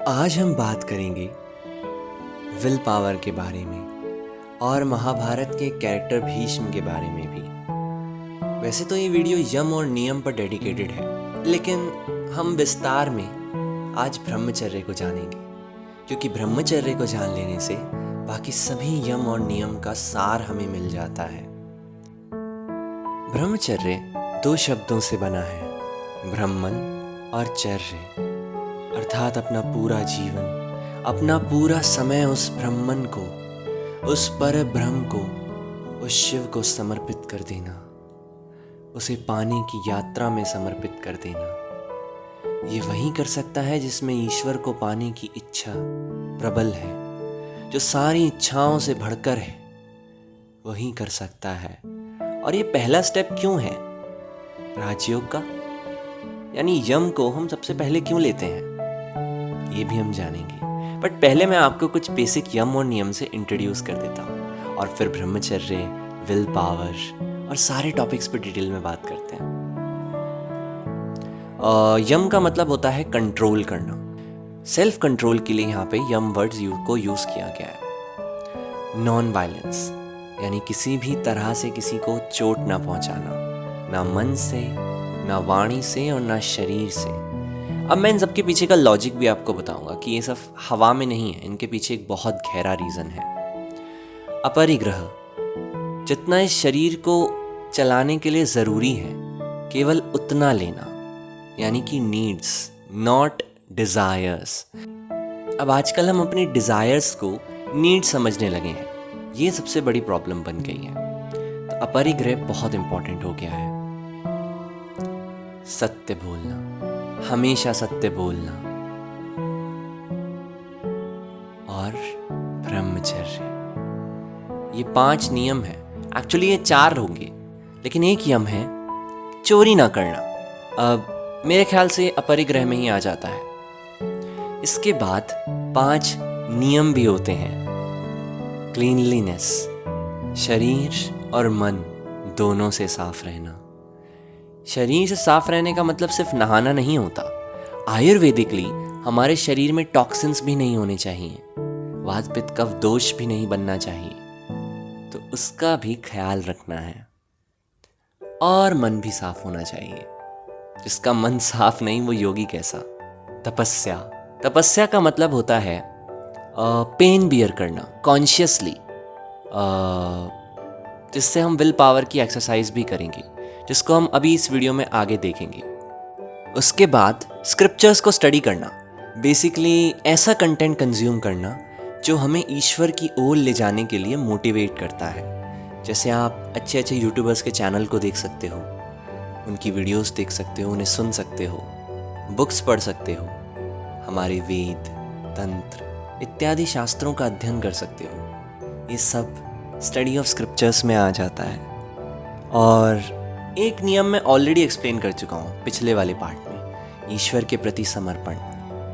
आज हम बात करेंगे विल पावर के बारे में और महाभारत के कैरेक्टर भीष्म के बारे में भी। वैसे तो ये वीडियो यम और नियम पर डेडिकेटेड है, लेकिन हम विस्तार में आज ब्रह्मचर्य को जानेंगे, क्योंकि ब्रह्मचर्य को जान लेने से बाकी सभी यम और नियम का सार हमें मिल जाता है। ब्रह्मचर्य दो शब्दों से बना है, ब्रह्मन और चर्य, अर्थात अपना पूरा जीवन, अपना पूरा समय उस ब्रह्मन को, उस पर ब्रह्म को, उस शिव को समर्पित कर देना, उसे पाने की यात्रा में समर्पित कर देना। ये वही कर सकता है जिसमें ईश्वर को पाने की इच्छा प्रबल है, जो सारी इच्छाओं से बढ़कर है, वही कर सकता है। और ये पहला स्टेप क्यों है राजयोग का, यानी यम को हम सबसे पहले क्यों लेते हैं, ये भी हम जानेंगे। बट पहले मैं आपको कुछ बेसिक यम और नियम से इंट्रोड्यूस कर देता हूँ, और फिर ब्रह्मचर्य, विल पावर और सारे टॉपिक्स पर डिटेल में बात करते हैं। यम का मतलब होता है कंट्रोल करना। सेल्फ कंट्रोल के लिए यहाँ पे यम वर्ड्स को यूज किया गया है। नॉन वायलेंस, यानी किसी भी तरह से किसी को चोट ना पहुंचाना, ना मन से, ना वाणी से और ना शरीर से। अब मैं इन सब के पीछे का लॉजिक भी आपको बताऊंगा कि ये सब हवा में नहीं है, इनके पीछे एक बहुत गहरा रीज़न है। अपरिग्रह, जितना इस शरीर को चलाने के लिए ज़रूरी है केवल उतना लेना, यानी कि नीड्स नॉट डिज़ायर्स। अब आजकल हम अपनी डिज़ायर्स को नीड समझने लगे हैं, ये सबसे बड़ी प्रॉब्लम बन गई है। तो अपरिग्रह बहुत इंपॉर्टेंट हो गया है। सत्य बोलना, हमेशा सत्य बोलना, और ब्रह्मचर्य, ये 5 नियम है। एक्चुअली ये 4 होंगे, लेकिन एक यम है चोरी ना करना। अब मेरे ख्याल से अपरिग्रह में ही आ जाता है। इसके बाद 5 नियम भी होते हैं। क्लीनलीनेस, शरीर और मन दोनों से साफ रहना। शरीर से साफ रहने का मतलब सिर्फ नहाना नहीं होता। आयुर्वेदिकली हमारे शरीर में टॉक्सिन्स भी नहीं होने चाहिए, वात पित्त कफ दोष भी नहीं बनना चाहिए, तो उसका भी ख्याल रखना है। और मन भी साफ होना चाहिए। जिसका मन साफ नहीं वो योगी कैसा। तपस्या, तपस्या का मतलब होता है पेन बियर करना कॉन्शियसली, जिससे हम विल पावर की एक्सरसाइज भी करेंगे, जिसको हम अभी इस वीडियो में आगे देखेंगे। उसके बाद स्क्रिप्चर्स को स्टडी करना, बेसिकली ऐसा कंटेंट कंज्यूम करना जो हमें ईश्वर की ओर ले जाने के लिए मोटिवेट करता है। जैसे आप अच्छे अच्छे यूट्यूबर्स के चैनल को देख सकते हो, उनकी वीडियोस देख सकते हो, उन्हें सुन सकते हो, बुक्स पढ़ सकते हो, हमारे वेद, तंत्र इत्यादि शास्त्रों का अध्ययन कर सकते हो। ये सब स्टडी ऑफ स्क्रिप्चर्स में आ जाता है। और एक नियम मैं ऑलरेडी एक्सप्लेन कर चुका हूँ पिछले वाले पार्ट में, ईश्वर के प्रति समर्पण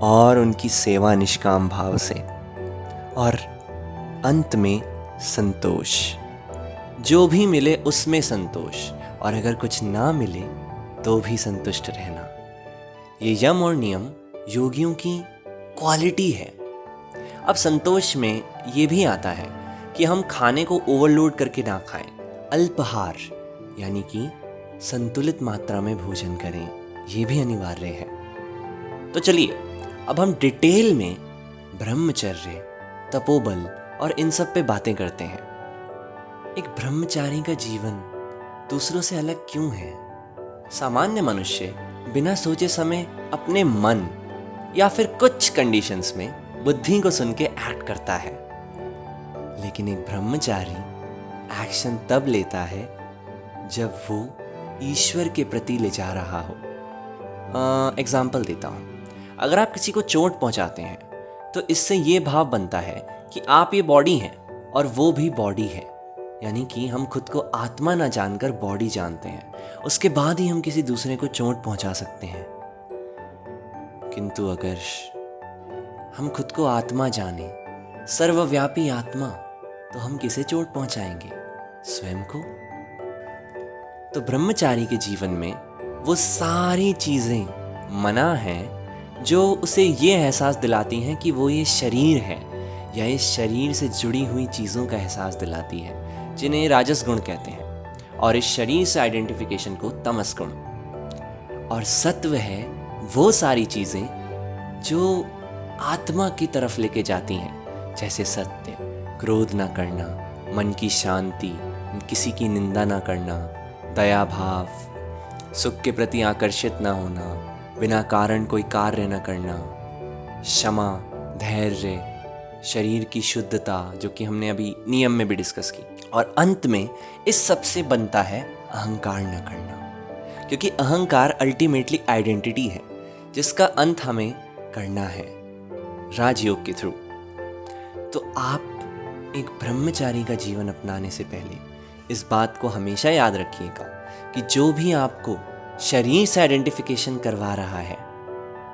और उनकी सेवा निष्काम भाव से। और अंत में संतोष, जो भी मिले उसमें संतोष, और अगर कुछ ना मिले तो भी संतुष्ट रहना। ये यम और नियम योगियों की क्वालिटी है। अब संतोष में ये भी आता है कि हम खाने को ओवरलोड करके ना खाएं, अल्पाहार यानी कि संतुलित मात्रा में भोजन करें, ये भी अनिवार्य है। तो चलिए अब हम डिटेल में ब्रह्मचर्य, तपोबल और इन सब पे बातें करते हैं। एक ब्रह्मचारी का जीवन दूसरों से अलग क्यों है? सामान्य मनुष्य बिना सोचे समय अपने मन या फिर कुछ कंडीशंस में बुद्धि को सुन के एक्ट करता है, लेकिन एक ब्रह्मचारी एक्शन तब लेता है जब वो ईश्वर के प्रति ले जा रहा हो। एग्जाम्पल देता हूँ, अगर आप किसी को चोट पहुँचाते हैं तो इससे ये भाव बनता है कि आप ये बॉडी हैं और वो भी बॉडी है, यानी कि हम खुद को आत्मा ना जानकर बॉडी जानते हैं, उसके बाद ही हम किसी दूसरे को चोट पहुँचा सकते हैं। किंतु अगर हम खुद को आत्मा जाने, सर्वव्यापी आत्मा, तो हम किसे चोट पहुँचाएंगे? स्वयं को। तो ब्रह्मचारी के जीवन में वो सारी चीज़ें मना हैं जो उसे ये एहसास दिलाती हैं कि वो ये शरीर है, या इस शरीर से जुड़ी हुई चीज़ों का एहसास दिलाती है, जिन्हें राजस गुण कहते हैं। और इस शरीर से आइडेंटिफिकेशन को तमस गुण। और सत्व है वो सारी चीज़ें जो आत्मा की तरफ लेके जाती हैं, जैसे सत्य, क्रोध ना करना, मन की शांति, किसी की निंदा ना करना, दया भाव, सुख के प्रति आकर्षित ना होना, बिना कारण कोई कार्य न करना, क्षमा, धैर्य, शरीर की शुद्धता, जो कि हमने अभी नियम में भी डिस्कस की। और अंत में इस सब से बनता है अहंकार न करना, क्योंकि अहंकार अल्टीमेटली आइडेंटिटी है जिसका अंत हमें करना है राजयोग के थ्रू। तो आप एक ब्रह्मचारी का जीवन अपनाने से पहले इस बात को हमेशा याद रखिएगा कि जो भी आपको शरीर से आइडेंटिफिकेशन करवा रहा है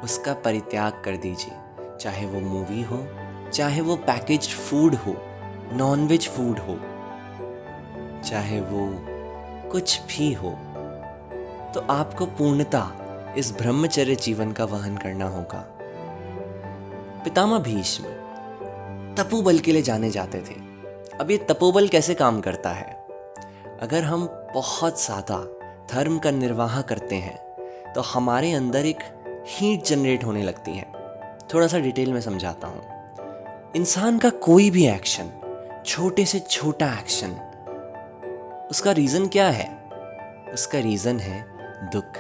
उसका परित्याग कर दीजिए। चाहे वो मूवी हो, चाहे वो पैकेज्ड फूड हो, नॉनवेज फूड हो, चाहे वो कुछ भी हो, तो आपको पूर्णतः इस ब्रह्मचर्य जीवन का वहन करना होगा। पितामह भीष्म तपोबल के लिए जाने जाते थे। अब ये तपोबल कैसे काम करता है? अगर हम बहुत ज़्यादा धर्म का निर्वाह करते हैं तो हमारे अंदर एक हीट जनरेट होने लगती है। थोड़ा सा डिटेल में समझाता हूँ। इंसान का कोई भी एक्शन, छोटे से छोटा एक्शन, उसका रीज़न क्या है? उसका रीज़न है दुख।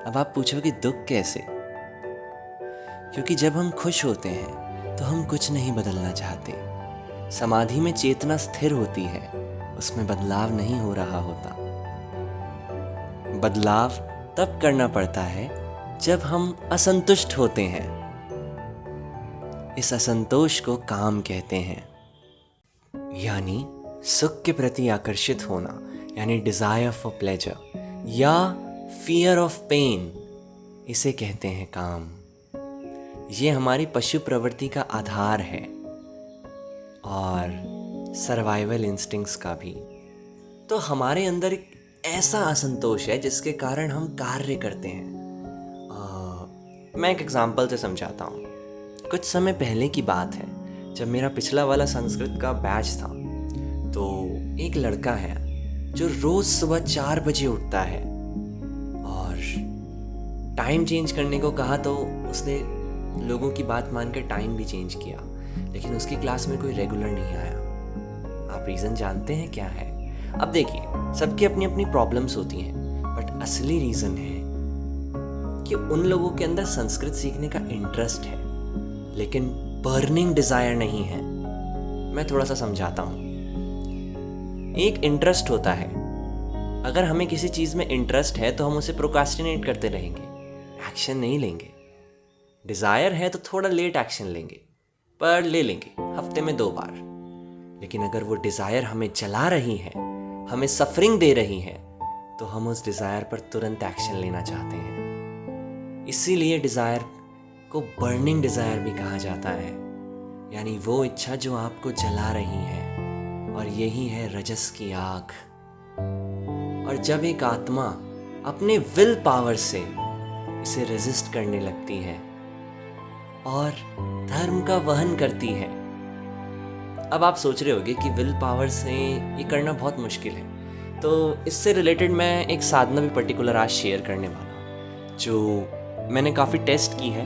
अब आप पूछोगे दुख कैसे? क्योंकि जब हम खुश होते हैं तो हम कुछ नहीं बदलना चाहते। समाधि में चेतना स्थिर होती है, उसमें बदलाव नहीं हो रहा होता। बदलाव तब करना पड़ता है जब हम असंतुष्ट होते हैं। इस असंतोष को काम कहते हैं, यानी सुख के प्रति आकर्षित होना, यानी डिजायर फॉर प्लेजर, या फियर ऑफ पेन, इसे कहते हैं काम। ये हमारी पशु प्रवृत्ति का आधार है और सर्वाइवल इंस्टिंक्ट्स का भी। तो हमारे अंदर एक ऐसा असंतोष है जिसके कारण हम कार्य करते हैं। मैं एक एग्जाम्पल से समझाता हूँ। कुछ समय पहले की बात है, जब मेरा पिछला वाला संस्कृत का बैच था, तो एक लड़का है जो रोज सुबह 4 बजे उठता है, और टाइम चेंज करने को कहा तो उसने लोगों की बात मानकर टाइम भी चेंज किया, लेकिन उसकी क्लास में कोई रेगुलर नहीं आया। आप रीज़न जानते हैं क्या है? अब देखिए, सबकी अपनी अपनी प्रॉब्लम्स होती हैं, बट असली रीज़न है कि उन लोगों के अंदर संस्कृत सीखने का इंटरेस्ट है, लेकिन बर्निंग डिज़ायर नहीं है। मैं थोड़ा सा समझाता हूँ। एक इंटरेस्ट होता है, अगर हमें किसी चीज़ में इंटरेस्ट है तो हम उसे प्रोक्रास्टिनेट करते रहेंगे, एक्शन नहीं लेंगे। डिज़ायर है तो थोड़ा लेट एक्शन लेंगे, पर ले लेंगे, हफ्ते में 2 बार। लेकिन अगर वो डिज़ायर हमें जला रही है, हमें सफरिंग दे रही है, तो हम उस डिज़ायर पर तुरंत एक्शन लेना चाहते हैं। इसीलिए डिज़ायर को बर्निंग डिज़ायर भी कहा जाता है, यानी वो इच्छा जो आपको जला रही है, और यही है रजस की आग। और जब एक आत्मा अपने विल पावर से इसे रेजिस्ट करने लगती है और धर्म का वहन करती है। अब आप सोच रहे होंगे कि विल पावर से ये करना बहुत मुश्किल है, तो इससे रिलेटेड मैं एक साधना भी पर्टिकुलर आज शेयर करने वाला हूँ, जो मैंने काफ़ी टेस्ट की है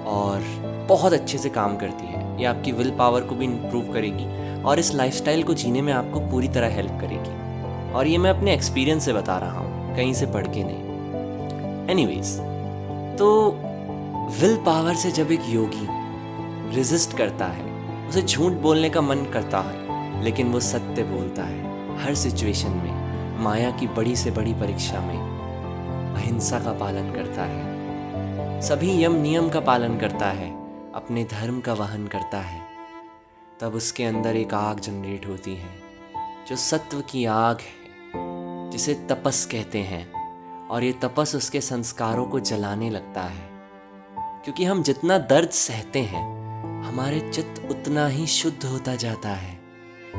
और बहुत अच्छे से काम करती है। ये आपकी विल पावर को भी इम्प्रूव करेगी और इस लाइफस्टाइल को जीने में आपको पूरी तरह हेल्प करेगी। और ये मैं अपने एक्सपीरियंस से बता रहा हूँ, कहीं से पढ़ के नहीं। एनीवेज, तो विल पावर से जब एक योगी रेजिस्ट करता है, उसे झूठ बोलने का मन करता है, लेकिन वो सत्य बोलता है हर सिचुएशन में, माया की बड़ी से बड़ी परीक्षा में, अहिंसा का पालन करता है, सभी यम नियम का पालन करता है, अपने धर्म का वहन करता है, तब उसके अंदर एक आग जनरेट होती है जो सत्व की आग है, जिसे तपस कहते हैं। और ये तपस उसके संस्कारों को जलाने लगता है, क्योंकि हम जितना दर्द सहते हैं, हमारे चित्त उतना ही शुद्ध होता जाता है,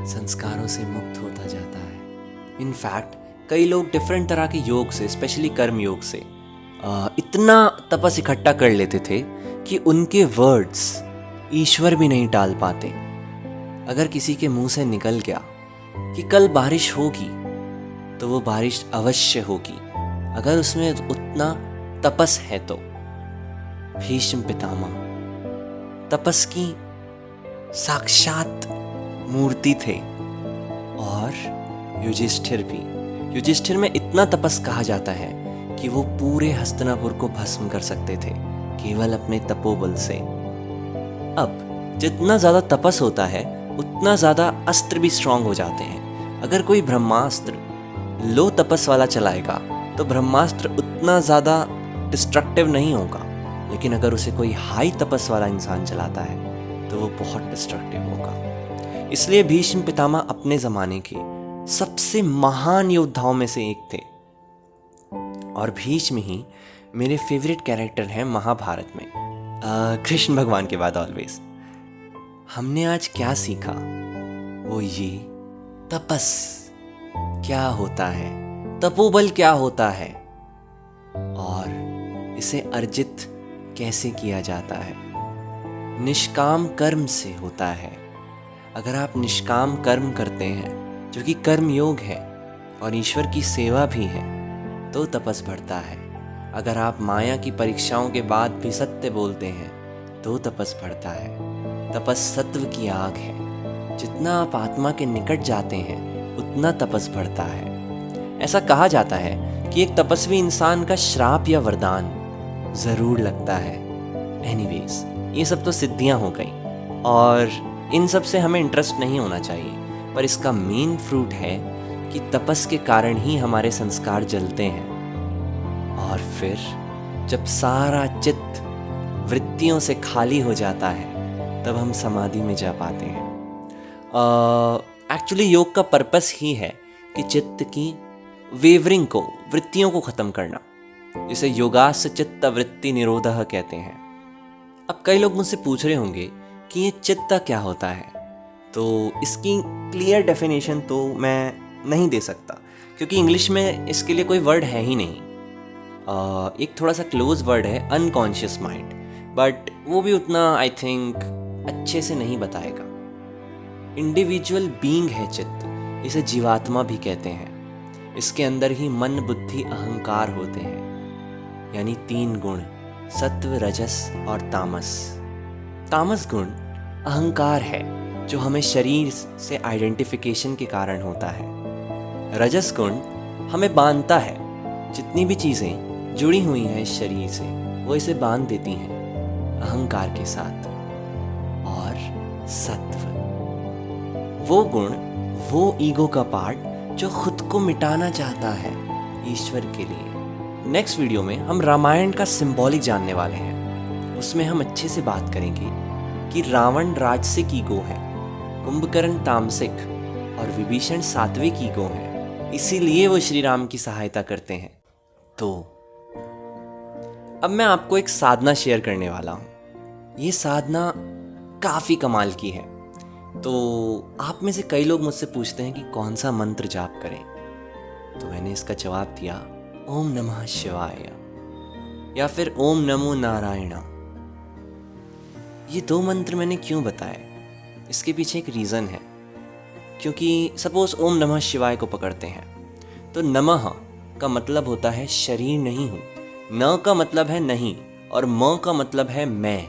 संस्कारों से मुक्त होता जाता है। इनफैक्ट कई लोग डिफरेंट तरह के योग से, स्पेशली कर्म योग से, इतना तपस इकट्ठा कर लेते थे कि उनके वर्ड्स ईश्वर भी नहीं टाल पाते। अगर किसी के मुंह से निकल गया कि कल बारिश होगी, तो वो बारिश अवश्य होगी, अगर उसमें उतना तपस है तो। भीष्म पितामह तपस की साक्षात मूर्ति थे, और युधिष्ठिर भी। युधिष्ठिर में इतना तपस कहा जाता है कि वो पूरे हस्तिनापुर को भस्म कर सकते थे केवल अपने तपोबल से। अब जितना ज़्यादा तपस होता है उतना ज़्यादा अस्त्र भी स्ट्रांग हो जाते हैं। अगर कोई ब्रह्मास्त्र लो तपस वाला चलाएगा तो ब्रह्मास्त्र उतना ज़्यादा डिस्ट्रक्टिव नहीं होगा, लेकिन अगर उसे कोई हाई तपस वाला इंसान चलाता है तो वो बहुत डिस्ट्रक्टिव होगा। इसलिए भीष्म पितामह अपने ज़माने के सबसे महान योद्धाओं में से एक थे, और भीष्म ही मेरे फेवरेट कैरेक्टर हैं महाभारत में, कृष्ण भगवान के बाद ऑलवेज। हमने आज क्या सीखा वो ये, तपस क्या होता है, तपोबल क्या होता है, और इसे अर्जित कैसे किया जाता है। निष्काम कर्म से होता है। अगर आप निष्काम कर्म करते हैं, जो कि कर्म योग है और ईश्वर की सेवा भी है, तो तपस बढ़ता है। अगर आप माया की परीक्षाओं के बाद भी सत्य बोलते हैं तो तपस बढ़ता है। तपस सत्व की आग है। जितना आप आत्मा के निकट जाते हैं उतना तपस बढ़ता है। ऐसा कहा जाता है कि एक तपस्वी इंसान का श्राप या वरदान ज़रूर लगता है। एनीवेज, ये सब तो सिद्धियां हो गई और इन सब से हमें इंटरेस्ट नहीं होना चाहिए, पर इसका मेन फ्रूट है कि तपस के कारण ही हमारे संस्कार जलते हैं, और फिर जब सारा चित्त वृत्तियों से खाली हो जाता है तब हम समाधि में जा पाते हैं। एक्चुअली योग का पर्पस ही है कि चित्त की वेवरिंग को, वृत्तियों को ख़त्म करना, जिसे योगास चित्त वृत्ति निरोधः कहते हैं। अब कई लोग मुझसे पूछ रहे होंगे कि ये चित्त क्या होता है, तो इसकी क्लियर डेफिनेशन तो मैं नहीं दे सकता, क्योंकि इंग्लिश में इसके लिए कोई वर्ड है ही नहीं। एक थोड़ा सा क्लोज वर्ड है अनकॉन्शियस माइंड, बट वो भी उतना आई थिंक अच्छे से नहीं बताएगा। इंडिविजुअल बीइंग है चित्त, इसे जीवात्मा भी कहते हैं। इसके अंदर ही मन, बुद्धि, अहंकार होते हैं, यानी 3 गुण, सत्व, रजस और तामस। तामस गुण अहंकार है, जो हमें शरीर से आइडेंटिफिकेशन के कारण होता है। रजस गुण हमें बांधता है, जितनी भी चीज़ें जुड़ी हुई हैं इस शरीर से वो इसे बांध देती हैं अहंकार के साथ। और सत्व वो गुण, वो ईगो का पार्ट जो खुद को मिटाना चाहता है ईश्वर के लिए। नेक्स्ट वीडियो में हम रामायण का सिंबॉलिक जानने वाले हैं। उसमें हम अच्छे से बात करेंगे कि रावण राजसिक ईगो है, कुंभकर्ण तामसिक और विभीषण सात्विक ईगो है, इसीलिए वो श्री राम की सहायता करते हैं। तो अब मैं आपको एक साधना शेयर करने वाला हूँ। ये साधना काफ़ी कमाल की है। तो आप में से कई लोग मुझसे पूछते हैं कि कौन सा मंत्र जाप करें, तो मैंने इसका जवाब दिया ओम नमः शिवाय या फिर ओम नमो नारायणा। ये 2 मंत्र मैंने क्यों बताए, इसके पीछे एक रीज़न है। क्योंकि सपोज ओम नमः शिवाय को पकड़ते हैं तो नमः का मतलब होता है शरीर नहीं हूँ, न का मतलब है नहीं, और म का मतलब है मैं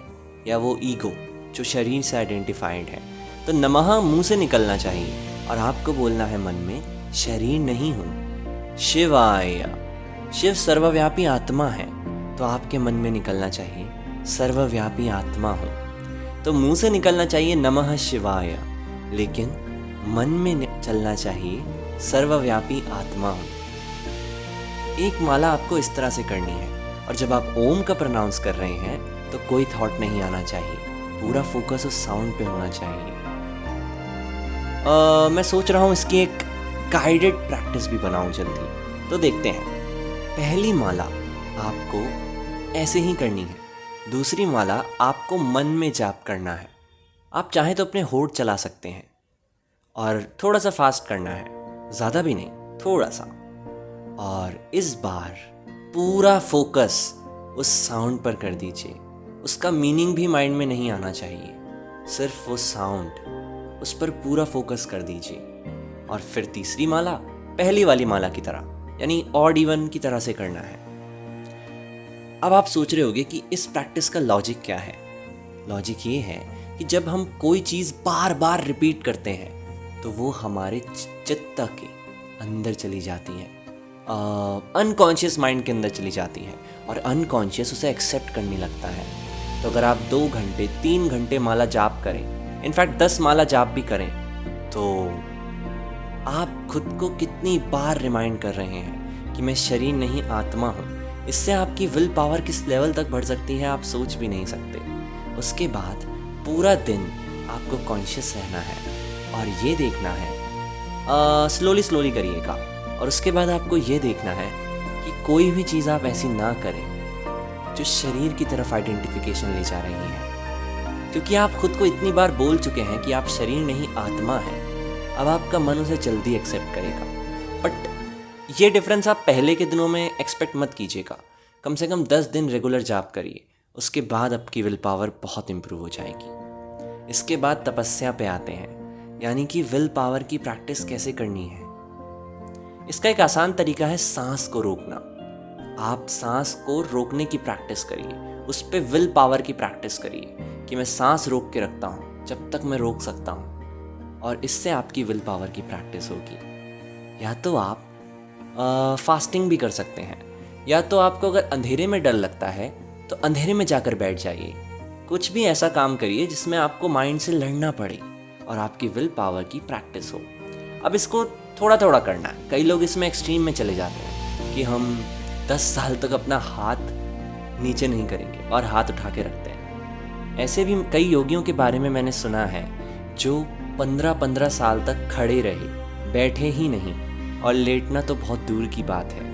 या वो ईगो जो शरीर से आइडेंटिफाइड है। तो नमः मुंह से निकलना चाहिए और आपको बोलना है मन में शरीर नहीं हूँ। शिवाय, शिव सर्वव्यापी आत्मा है, तो आपके मन में निकलना चाहिए सर्वव्यापी आत्मा हूँ। तो मुंह से निकलना चाहिए नमः शिवाय, लेकिन मन में चलना चाहिए सर्वव्यापी आत्मा हूँ। एक माला आपको इस तरह से करनी है, और जब आप ओम का प्रोनाउंस कर रहे हैं तो कोई थॉट नहीं आना चाहिए, पूरा फोकस उस साउंड पे होना चाहिए। मैं सोच रहा हूँ इसकी एक गाइडेड प्रैक्टिस भी बनाऊँ जल्दी, तो देखते हैं। पहली माला आपको ऐसे ही करनी है, दूसरी माला आपको मन में जाप करना है। आप चाहें तो अपने होठ चला सकते हैं, और थोड़ा सा फास्ट करना है, ज़्यादा भी नहीं, थोड़ा सा। और इस बार पूरा फोकस उस साउंड पर कर दीजिए, उसका मीनिंग भी माइंड में नहीं आना चाहिए, सिर्फ वो साउंड, उस पर पूरा फोकस कर दीजिए। और फिर तीसरी माला पहली वाली माला की तरह, यानी ऑड इवन की तरह से करना है। अब आप सोच रहे होंगे कि इस प्रैक्टिस का लॉजिक क्या है। लॉजिक ये है कि जब हम कोई चीज़ बार बार रिपीट करते हैं तो वो हमारे चित्त के अंदर चली जाती हैं, अनकॉन्शियस माइंड के अंदर चली जाती हैं, और अनकॉन्शियस उसे एक्सेप्ट करने लगता है। तो अगर आप 2 घंटे 3 घंटे माला जाप करें, इनफैक्ट 10 माला जाप भी करें, तो आप खुद को कितनी बार रिमाइंड कर रहे हैं कि मैं शरीर नहीं आत्मा हूँ। इससे आपकी विल पावर किस लेवल तक बढ़ सकती है आप सोच भी नहीं सकते। उसके बाद पूरा दिन आपको कॉन्शियस रहना है और ये देखना है, स्लोली करिएगा। और उसके बाद आपको ये देखना है कि कोई भी चीज़ आप ऐसी ना करें जो शरीर की तरफ आइडेंटिफिकेशन ले जा रही है, क्योंकि आप खुद को इतनी बार बोल चुके हैं कि आप शरीर नहीं आत्मा है। अब आपका मन उसे जल्दी एक्सेप्ट करेगा। बट ये डिफरेंस आप पहले के दिनों में एक्सपेक्ट मत कीजिएगा। कम से कम 10 दिन रेगुलर जाप करिए, उसके बाद आपकी विल पावर बहुत इम्प्रूव हो जाएगी। इसके बाद तपस्या पे आते हैं, यानी कि विल पावर की प्रैक्टिस कैसे करनी है। इसका एक आसान तरीका है सांस को रोकना। आप सांस को रोकने की प्रैक्टिस करिए, उस पर विल पावर की प्रैक्टिस करिए कि मैं सांस रोक के रखता हूँ जब तक मैं रोक सकता हूँ, और इससे आपकी विल पावर की प्रैक्टिस होगी। या तो आप फास्टिंग भी कर सकते हैं, या तो आपको अगर अंधेरे में डर लगता है तो अंधेरे में जाकर बैठ जाइए। कुछ भी ऐसा काम करिए जिसमें आपको माइंड से लड़ना पड़े और आपकी विल पावर की प्रैक्टिस हो। अब इसको थोड़ा थोड़ा करना है। कई लोग इसमें एक्सट्रीम में चले जाते हैं कि हम 10 साल तक अपना हाथ नीचे नहीं करेंगे और हाथ उठा के रखते हैं। ऐसे भी कई योगियों के बारे में मैंने सुना है जो 15-15 साल तक खड़े रहे, बैठे ही नहीं, और लेटना तो बहुत दूर की बात है।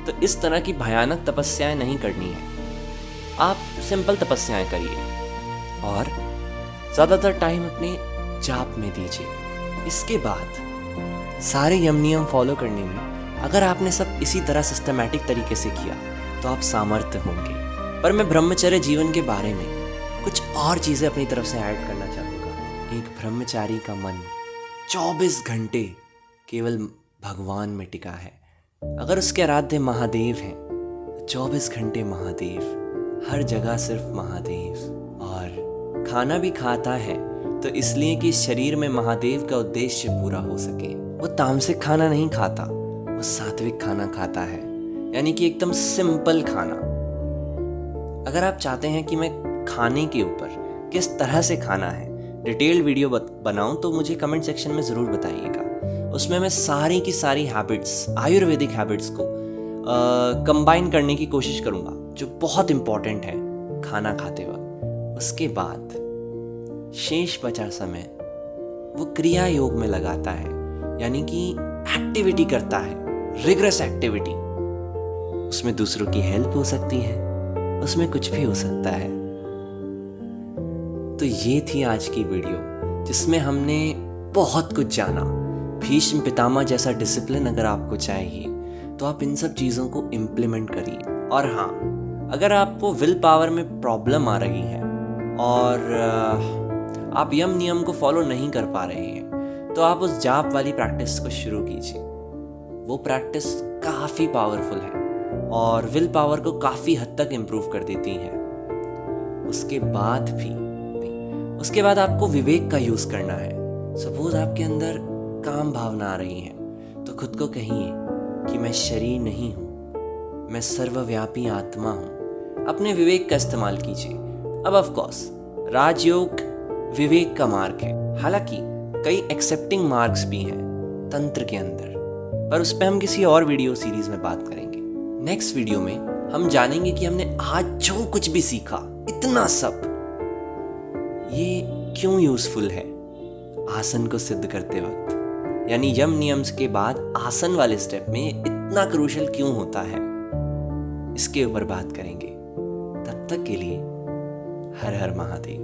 तो इस तरह की भयानक तपस्याएं नहीं करनी है, आप सिंपल तपस्याएं करिए और ज़्यादातर टाइम अपने जाप में दीजिए। इसके बाद सारे यम नियम फॉलो करने में अगर आपने सब इसी तरह सिस्टमैटिक तरीके से किया तो आप सामर्थ्य होंगे। पर मैं ब्रह्मचर्य जीवन के बारे में कुछ और चीज़ें अपनी तरफ से ऐड करना चाहूँगा। एक ब्रह्मचारी का मन 24 घंटे केवल भगवान में टिका है। अगर उसके आराध्य महादेव हैं तो 24 घंटे महादेव, हर जगह सिर्फ महादेव। और खाना भी खाता है तो इसलिए कि शरीर में महादेव का उद्देश्य पूरा हो सके। वो तामसिक खाना नहीं खाता, वो सात्विक खाना खाता है, यानी कि एकदम सिंपल खाना। अगर आप चाहते हैं कि मैं खाने के ऊपर किस तरह से खाना है डिटेल्ड वीडियो बनाऊं तो मुझे कमेंट सेक्शन में ज़रूर बताइएगा। उसमें मैं सारी की सारी हैबिट्स, आयुर्वेदिक हैबिट्स को कंबाइन करने की कोशिश करूँगा जो बहुत इम्पॉर्टेंट है खाना खाते वक्त। उसके बाद शेष बचा समय वो क्रिया योग में लगाता है, यानी कि एक्टिविटी करता है, रिगरस एक्टिविटी। उसमें दूसरों की हेल्प हो सकती है, उसमें कुछ भी हो सकता है। तो ये थी आज की वीडियो जिसमें हमने बहुत कुछ जाना। भीष्म पितामह जैसा डिसिप्लिन अगर आपको चाहिए तो आप इन सब चीज़ों को इम्प्लीमेंट करिए। और हाँ, अगर आपको विल पावर में प्रॉब्लम आ रही है और आप यम नियम को फॉलो नहीं कर पा रहे हैं तो आप उस जाप वाली प्रैक्टिस को शुरू कीजिए। वो प्रैक्टिस काफ़ी पावरफुल है और विल पावर को काफ़ी हद तक इम्प्रूव कर देती है। उसके बाद आपको विवेक का यूज़ करना है। सपोज आपके अंदर काम भावना आ रही है तो खुद को कहिए कि मैं शरीर नहीं हूँ, मैं सर्वव्यापी आत्मा हूँ। अपने विवेक का इस्तेमाल कीजिए। अब ऑफ कोर्स राजयोग विवेक का मार्ग है, हालांकि कई एक्सेप्टिंग मार्क्स भी हैं तंत्र के अंदर, पर उस पर हम किसी और वीडियो सीरीज में बात करेंगे। नेक्स्ट वीडियो में हम जानेंगे कि हमने आज जो कुछ भी सीखा, इतना सब, ये क्यों यूजफुल है आसन को सिद्ध करते वक्त, यानी यम नियम्स के बाद आसन वाले स्टेप में इतना क्रूशियल क्यों होता है, इसके ऊपर बात करेंगे। तब तक के लिए हर हर महादेव।